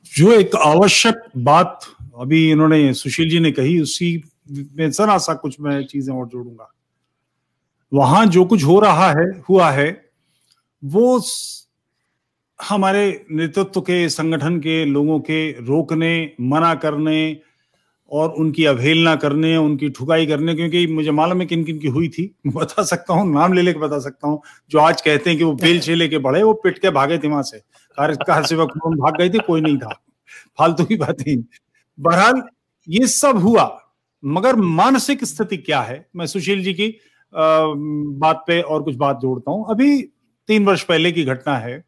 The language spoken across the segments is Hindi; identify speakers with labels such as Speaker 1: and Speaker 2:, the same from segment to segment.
Speaker 1: जो एक आवश्यक बात अभी इन्होंने सुशील जी ने कही, उसी में जरा सा कुछ मैं चीजें और जोड़ूंगा। वहां जो कुछ हुआ है वो हमारे नेतृत्व के, संगठन के लोगों के रोकने, मना करने और उनकी अवहेलना करने, उनकी ठुकाई करने, क्योंकि मुझे मालूम है किन किन की हुई थी। बता सकता हूँ, नाम ले लेके बता सकता हूँ। जो आज कहते हैं कि वो बेल छे लेके बढ़े, वो पिट के भागे थे वहां से। कार सेवक भाग गए थे, कोई नहीं था। फालतू की बातें। बहरहाल ये सब हुआ, मगर मानसिक स्थिति क्या है, मैं सुशील जी की बात पे और कुछ बात जोड़ता हूं। अभी 3 वर्ष पहले की घटना है।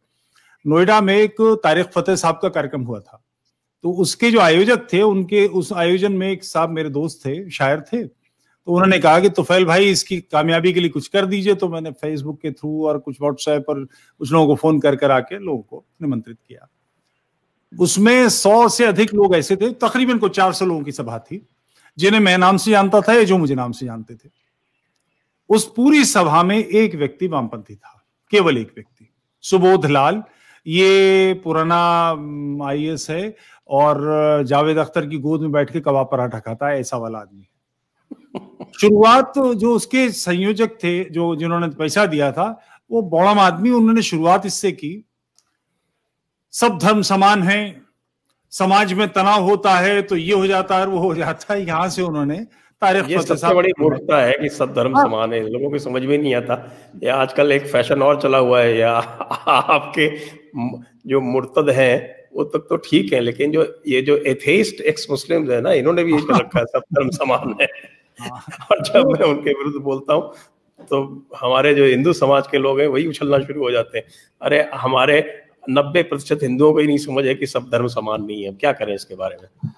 Speaker 1: नोएडा में एक तारिक फतेह साहब का कार्यक्रम हुआ था, तो उसके जो आयोजक थे, उनके उस आयोजन में एक साहब मेरे दोस्त थे, शायर थे, तो उन्होंने कहा कि तुफैल भाई इसकी कामयाबी के लिए कुछ कर दीजिए। तो मैंने फेसबुक के थ्रू और कुछ व्हाट्सएप पर कुछ लोगों को फोन कर आके लोगों को निमंत्रित किया। उसमें 100 से अधिक लोग ऐसे थे, तकरीबन को 400 लोगों की सभा थी, जिन्हें मैं नाम से जानता था या जो मुझे नाम से जानते थे। उस पूरी सभा में एक व्यक्ति वामपंथी था, केवल एक व्यक्ति, सुबोध लाल। ये पुराना आईएएस है और जावेद अख्तर की गोद में बैठ के कबाब पराठा खाता है, ऐसा वाला आदमी। शुरुआत जो उसके संयोजक थे, जो जिन्होंने पैसा दिया था, वो बौड़म आदमी, उन्होंने शुरुआत इससे की, सब धर्म समान है, समाज में तनाव होता है तो ये हो जाता है, वो हो जाता है। यहां से उन्होंने तारिक
Speaker 2: ये सबसे बड़ी मूर्खता है कि सब धर्म समान है। लोगों को समझ में नहीं आता। या आजकल एक फैशन और चला हुआ है, या आपके जो मुर्तद हैं वो तक तो ठीक है, लेकिन जो ये जो एथेइस्ट एक्स मुस्लिम्स है ना, इन्होंने भी ये कर रखा है सब धर्म समान है। और जब मैं उनके विरुद्ध बोलता हूँ तो हमारे जो हिंदू समाज के लोग हैं वही उछलना शुरू हो जाते हैं। अरे हमारे 90% हिंदुओं को ही नहीं समझ है कि सब धर्म समान नहीं है। क्या करें इसके बारे में?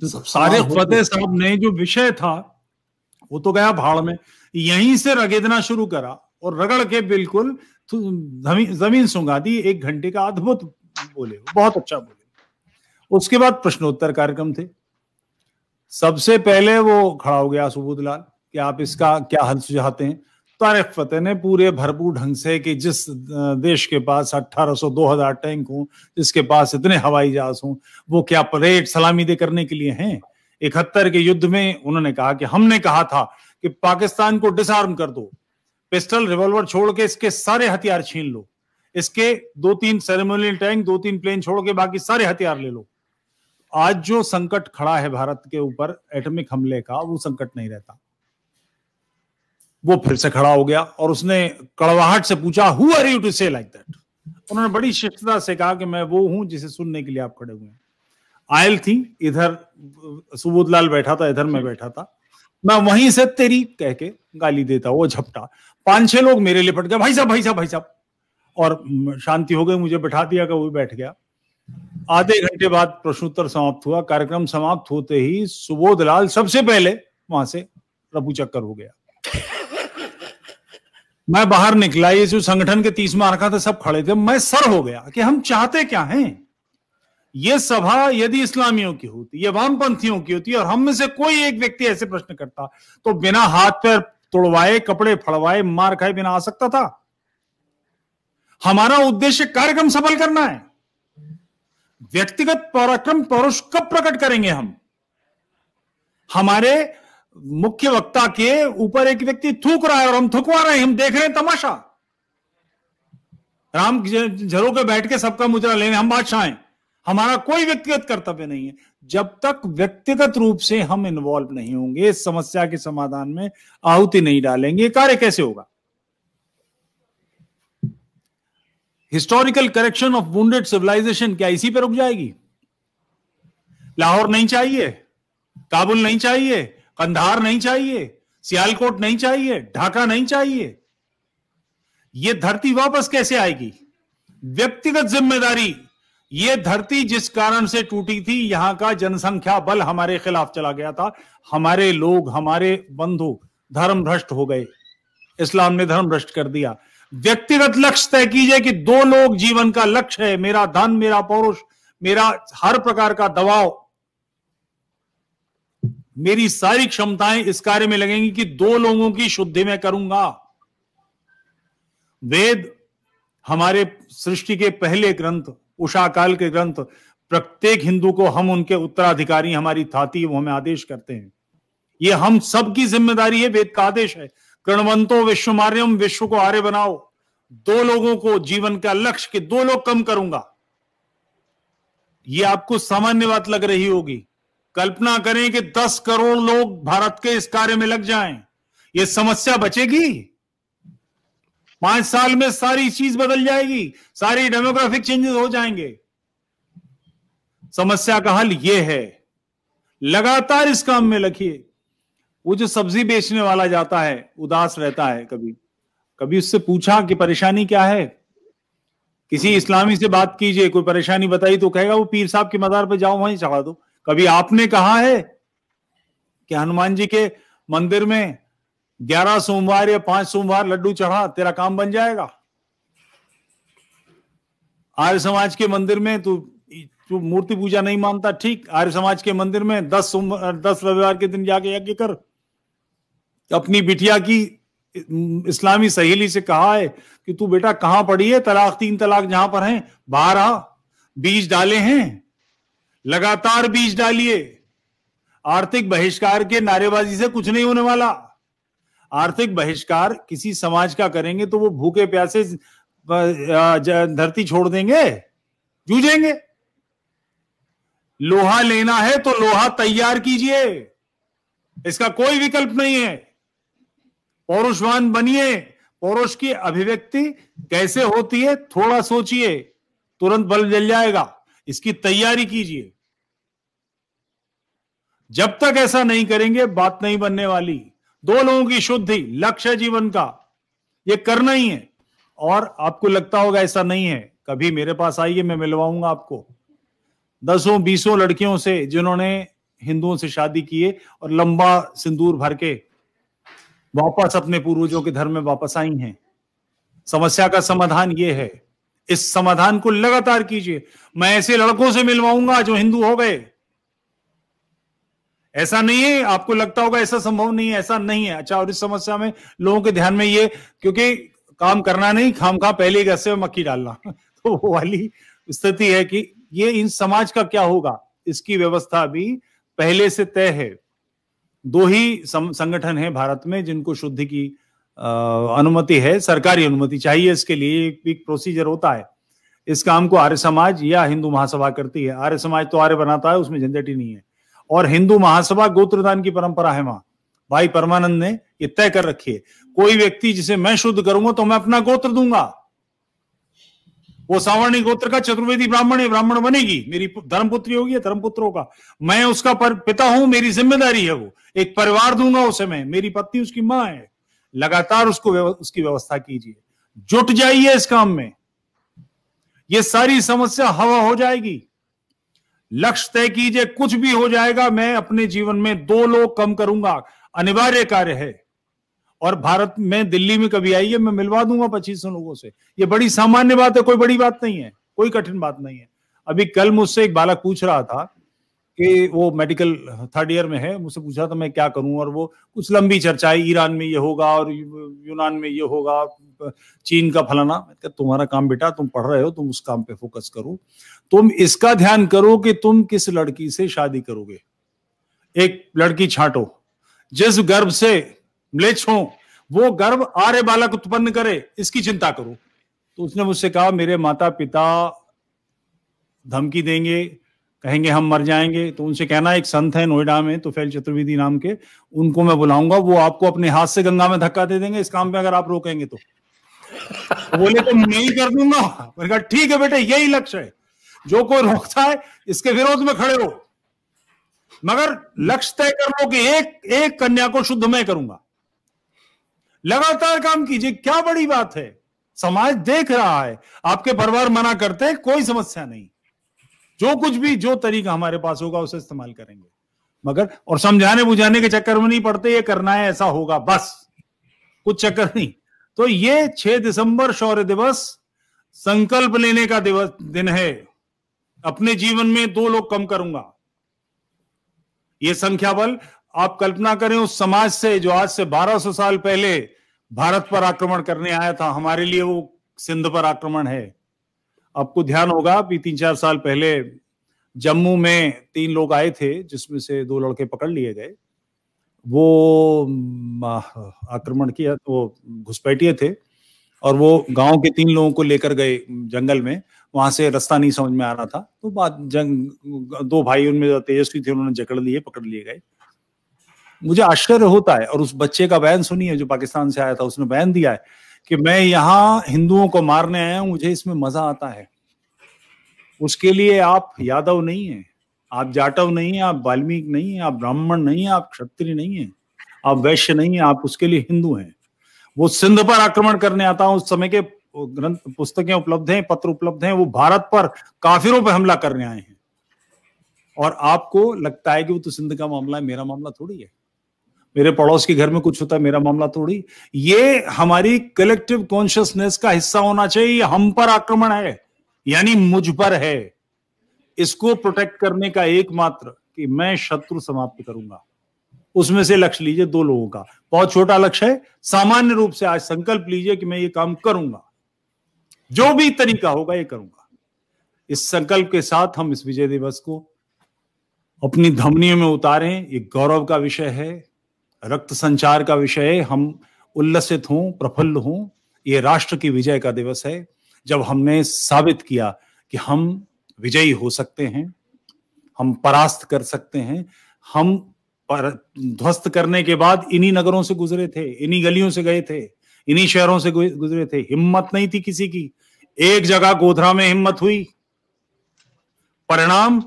Speaker 1: तारिक फतेह साहब ने जो विषय था वो तो गया भाड़ में, यहीं से रगेदना शुरू करा और रगड़ के बिल्कुल जमीन सुंगा दी। 1 घंटे का अद्भुत बोले, बहुत अच्छा बोले। उसके बाद प्रश्नोत्तर कार्यक्रम थे। सबसे पहले वो खड़ा हो गया सुबोध लाल कि आप इसका क्या हल सुझाते हैं। तारिक फतेह ने पूरे भरपूर ढंग से कि जिस देश के पास 1800 2000 टैंक हों, जिसके पास इतने हवाई जहाज हों, वो क्या परेड सलामी दे करने के लिए हैं। 71 के युद्ध में उन्होंने कहा कि हमने कहा था कि पाकिस्तान को डिसआर्म कर दो, पिस्टल रिवॉल्वर छोड़ के इसके सारे हथियार छीन लो, इसके 2-3 सेरेमोनियल टैंक, 2-3 प्लेन छोड़ के बाकी सारे हथियार ले लो। आज जो संकट खड़ा है भारत के ऊपर एटॉमिक हमले का, वो संकट नहीं रहता। वो फिर से खड़ा हो गया और उसने कड़वाहट से पूछा, हु आर यू टू से लाइक दैट। उन्होंने बड़ी शिष्टता से कहा कि मैं वो हूं जिसे सुनने के लिए आप खड़े हुए हैं। आयल थी, इधर सुबोध लाल बैठा था, इधर मैं बैठा था। मैं वहीं से तेरी कह के गाली देता, वो झपटा। 5-6 लोग मेरे लिपट गए, भाई साहब भाई साहब भाई साहब, और शांति हो गई। मुझे बैठा दिया कि वो बैठ गया। आधे घंटे बाद प्रश्नोत्तर समाप्त हुआ। कार्यक्रम समाप्त होते ही सुबोध लाल सबसे पहले वहां से रफू चक्कर हो गया। मैं बाहर निकला, ये जो संगठन के 30 मार्का थे सब खड़े थे। मैं सर हो गया कि हम चाहते क्या हैं। ये सभा यदि इस्लामियों की होती, ये वामपंथियों की होती और हम में से कोई एक व्यक्ति ऐसे प्रश्न करता तो बिना हाथ पैर तोड़वाए, कपड़े फड़वाए, मार खाए बिना आ सकता था। हमारा उद्देश्य कार्यक्रम सफल करना है। व्यक्तिगत पराक्रम पौरुष कब प्रकट करेंगे हम? हमारे मुख्य वक्ता के ऊपर एक व्यक्ति थूक रहा है और हम थुकवा रहे हैं, हम देख रहे हैं तमाशा। राम झरों पे बैठ के सबका मुजरा लेने हम बादशाह हैं। हमारा कोई व्यक्तिगत कर्तव्य नहीं है। जब तक व्यक्तिगत रूप से हम इन्वॉल्व नहीं होंगे, इस समस्या के समाधान में आहुति नहीं डालेंगे, कार्य कैसे होगा? Historical correction of wounded civilization क्या इसी पे रुक जाएगी? लाहौर नहीं चाहिए, काबुल नहीं चाहिए, कंधार नहीं चाहिए, सियालकोट नहीं चाहिए, ढाका नहीं चाहिए। यह धरती वापस कैसे आएगी? व्यक्तिगत जिम्मेदारी। यह धरती जिस कारण से टूटी थी, यहां का जनसंख्या बल हमारे खिलाफ चला गया था। हमारे लोग, हमारे बंधु धर्म भ्रष्ट हो गए। इस्लाम ने धर्म भ्रष्ट कर दिया। व्यक्तिगत लक्ष्य तय कीजिए कि 2 लोग जीवन का लक्ष्य है, मेरा धन, मेरा पौरुष, मेरा हर प्रकार का दबाव, मेरी सारी क्षमताएं इस कार्य में लगेंगी कि 2 लोगों की शुद्धि में करूंगा। वेद हमारे सृष्टि के पहले ग्रंथ, उषा काल के ग्रंथ, प्रत्येक हिंदू को हम उनके उत्तराधिकारी, हमारी थाती वो हमें आदेश करते हैं। ये हम सबकी जिम्मेदारी है, वेद का आदेश है, कृणवंतो विश्वमार्यम, विश्व को आर्य बनाओ। 2 लोगों को जीवन का लक्ष्य के 2 लोग कम करूंगा, ये आपको सामान्य बात लग रही होगी। कल्पना करें कि 10 करोड़ लोग भारत के इस कार्य में लग जाएं, ये समस्या बचेगी? 5 साल में सारी चीज बदल जाएगी, सारी डेमोग्राफिक चेंजेस हो जाएंगे। समस्या का हल यह है, लगातार इस काम में लगिए। वो जो सब्जी बेचने वाला जाता है, उदास रहता है, कभी कभी उससे पूछा कि परेशानी क्या है? किसी इस्लामी से बात कीजिए, कोई परेशानी बताई तो कहेगा वो पीर साहब की मजार पे जाओ, वहीं चढ़ा दो। कभी आपने कहा है कि हनुमान जी के मंदिर में 11 सोमवार या 5 सोमवार लड्डू चढ़ा, तेरा काम बन जाएगा? आर्य समाज के मंदिर में तू मूर्ति पूजा नहीं मानता, ठीक, आर्य समाज के मंदिर में 10 रविवार के दिन जाके यज्ञ कर। अपनी बिटिया की इस्लामी सहेली से कहा है कि तू बेटा कहां पड़ी है, 3 तलाक जहां पर हैं बाहर आ, बीज डाले हैं, लगातार बीज डालिए। आर्थिक बहिष्कार के नारेबाजी से कुछ नहीं होने वाला। आर्थिक बहिष्कार किसी समाज का करेंगे तो वो भूखे प्यासे धरती छोड़ देंगे, जूझेंगे। लोहा लेना है तो लोहा तैयार कीजिए, इसका कोई विकल्प नहीं है। पौरुषवान बनिए। पौरुष की अभिव्यक्ति कैसे होती है थोड़ा सोचिए, तुरंत बल जल जाएगा। इसकी तैयारी कीजिए। जब तक ऐसा नहीं करेंगे बात नहीं बनने वाली। 2 लोगों की शुद्धि लक्ष्य जीवन का, ये करना ही है। और आपको लगता होगा ऐसा नहीं है, कभी मेरे पास आइए, मैं मिलवाऊंगा आपको 10-20 लड़कियों से जिन्होंने हिंदुओं से शादी किए और लंबा सिंदूर भर के वापस अपने पूर्वजों के धर्म में वापस आई हैं। समस्या का समाधान यह है, इस समाधान को लगातार कीजिए। मैं ऐसे लड़कों से मिलवाऊंगा जो हिंदू हो गए। ऐसा नहीं है, आपको लगता होगा ऐसा संभव नहीं है, ऐसा नहीं है। अच्छा, और इस समस्या में लोगों के ध्यान में ये, क्योंकि काम करना नहीं, खामखा पहले गस्से में मक्खी डालना तो वो वाली स्थिति है कि ये इन समाज का क्या होगा, इसकी व्यवस्था भी पहले से तय है। 2 ही संगठन है भारत में जिनको शुद्धि की अनुमति है, सरकारी अनुमति चाहिए इसके लिए, एक प्रोसीजर होता है। इस काम को आर्य समाज या हिंदू महासभा करती है। आर्य समाज तो आर्य बनाता है, उसमें झंझट ही नहीं है। और हिंदू महासभा गोत्रदान की परंपरा है। वहां भाई परमानंद ने ये तय कर रखी है, कोई व्यक्ति जिसे मैं शुद्ध करूंगा तो मैं अपना गोत्र दूंगा। वो सावर्णी गोत्र का चतुर्वेदी ब्राह्मण है, ब्राह्मण बनेगी, मेरी धर्मपुत्री होगी, धर्मपुत्र होगा। मैं उसका पिता हूं, मेरी जिम्मेदारी है। वो एक परिवार दूंगा उसे मैं, मेरी पत्नी उसकी मां है। लगातार उसकी व्यवस्था कीजिए, जुट जाइए इस काम में, ये सारी समस्या हवा हो जाएगी। लक्ष्य तय कीजिए, कुछ भी हो जाएगा, मैं अपने जीवन में 2 लोग कम करूंगा, अनिवार्य कार्य है। और भारत में, दिल्ली में कभी आइए, मैं मिलवा दूंगा 2500 लोगों से। ये बड़ी सामान्य बात है, कोई बड़ी बात नहीं है, कोई कठिन बात नहीं है। अभी कल मुझसे एक बालक पूछ रहा था कि वो मेडिकल 3rd ईयर में है, मुझसे पूछ रहा था मैं क्या करूं, और वो कुछ लंबी चर्चा है, ईरान में ये होगा और यूनान में ये होगा, चीन का फलाना। तुम्हारा काम बेटा, तुम पढ़ रहे हो, तुम उस काम पे फोकस करो, तुम इसका ध्यान करो कि तुम किस लड़की से शादी करोगे। एक लड़की छांटो जिस गर्भ से म्लेच्छ हो, वो गर्भ आर्य बालक उत्पन्न करे, इसकी चिंता करो। तो उसने मुझसे कहा मेरे माता पिता धमकी देंगे, कहेंगे हम मर जाएंगे। तो उनसे कहना, एक संत है नोएडा में तुफैल चतुर्वेदी नाम के, उनको मैं बुलाऊंगा, वो आपको अपने हाथ से गंगा में धक्का दे देंगे इस काम पे अगर आप रोकेंगे तो। बोले तो मैं ही कर दूंगा। मैंने कहा ठीक है बेटे, यही लक्ष्य है, जो कोई रोकता है इसके विरोध में खड़े हो, मगर लक्ष्य तय कर लो कि एक कन्या को शुद्ध मैं करूंगा। लगातार काम कीजिए, क्या बड़ी बात है, समाज देख रहा है, आपके परिवार मना करते हैं, कोई समस्या नहीं। जो कुछ भी, जो तरीका हमारे पास होगा उसे इस्तेमाल करेंगे, मगर और समझाने बुझाने के चक्कर में नहीं पड़ते, ये करना है ऐसा होगा बस, कुछ चक्कर नहीं। तो ये 6 दिसंबर शौर्य दिवस संकल्प लेने का दिन है। अपने जीवन में 2 लोग कम करूंगा, ये संख्या बल आप कल्पना करें उस समाज से जो आज से 1200 साल पहले भारत पर आक्रमण करने आया था। हमारे लिए वो सिंध पर आक्रमण है। आपको ध्यान होगा कि 3-4 साल पहले जम्मू में 3 लोग आए थे जिसमें से 2 लड़के पकड़ लिए गए। वो आक्रमण किया, वो घुसपैठिए थे और वो गांव के 3 लोगों को लेकर गए जंगल में। वहां से रास्ता नहीं समझ में आ रहा था, तो बात 2 भाई उनमें जो तेजस्वी थे उन्होंने जकड़ लिए, पकड़ लिए गए। मुझे आश्चर्य होता है, और उस बच्चे का बयान सुनिए जो पाकिस्तान से आया था, उसने बयान दिया है कि मैं यहाँ हिंदुओं को मारने आया हूं, मुझे इसमें मजा आता है। उसके लिए आप यादव नहीं है, आप जाटव नहीं है, आप वाल्मीकि नहीं है, आप ब्राह्मण नहीं है, आप क्षत्रिय नहीं है, आप वैश्य नहीं है, आप उसके लिए हिंदू हैं। वो सिंध पर आक्रमण करने आता हूं, उस समय के ग्रंथ पुस्तकें उपलब्ध हैं, पत्र उपलब्ध हैं, वो भारत पर काफिरों पर हमला करने आए हैं। और आपको लगता है कि वो तो सिंध का मामला है, मेरा मामला थोड़ी है। मेरे पड़ोस के घर में कुछ होता है, मेरा मामला थोड़ी। ये हमारी कलेक्टिव कॉन्शियसनेस का हिस्सा होना चाहिए। हम पर आक्रमण है यानी मुझ पर है। इसको प्रोटेक्ट करने का एकमात्र कि मैं शत्रु समाप्त करूंगा, उसमें से लक्ष्य लीजिए 2 लोगों का। बहुत छोटा लक्ष्य है, सामान्य रूप से आज संकल्प लीजिए कि मैं ये काम करूंगा, जो भी तरीका होगा ये करूंगा। इस संकल्प के साथ हम इस विजय दिवस को अपनी धमनियों में उतारें। ये गौरव का विषय है, रक्त संचार का विषय है। हम उल्लसित हों, प्रफुल्ल हों। ये राष्ट्र की विजय का दिवस है, जब हमने साबित किया कि हम विजयी हो सकते हैं, हम परास्त कर सकते हैं। हम पर ध्वस्त करने के बाद इन्हीं नगरों से गुजरे थे, इन्हीं गलियों से गए थे, इन्हीं शहरों से गुजरे थे। हिम्मत नहीं थी किसी की। एक जगह गोधरा में हिम्मत हुई, परिणाम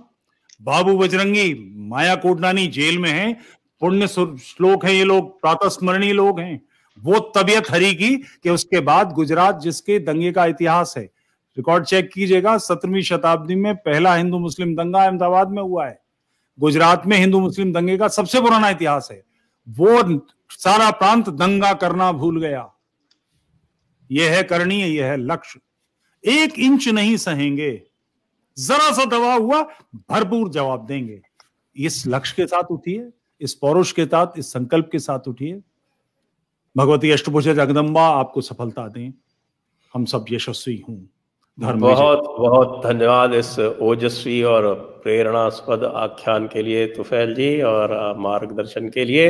Speaker 1: बाबू बजरंगी, माया कोडनानी जेल में हैं। पुण्य श्लोक हैं ये लोग, प्रातः स्मरणीय लोग हैं। वो तबीयत हरी की कि उसके बाद गुजरात, जिसके दंगे का इतिहास है, रिकॉर्ड चेक कीजिएगा, 17वीं शताब्दी में पहला हिंदू मुस्लिम दंगा अहमदाबाद में हुआ है। गुजरात में हिंदू मुस्लिम दंगे का सबसे पुराना इतिहास है। वो सारा प्रांत दंगा करना भूल गया। यह है करणीय, यह है लक्ष्य। 1 इंच नहीं सहेंगे, जरा सा दबाव हुआ भरपूर जवाब देंगे। इस लक्ष्य के साथ उठिए, इस पौरुष के साथ, इस संकल्प के साथ उठिए। भगवती अष्टभुजा जगदम्बा आपको सफलता दें। हम सब यशस्वी हों।
Speaker 2: बहुत बहुत धन्यवाद इस ओजस्वी और प्रेरणास्पद आख्यान के लिए तुफैल जी, और मार्गदर्शन के लिए।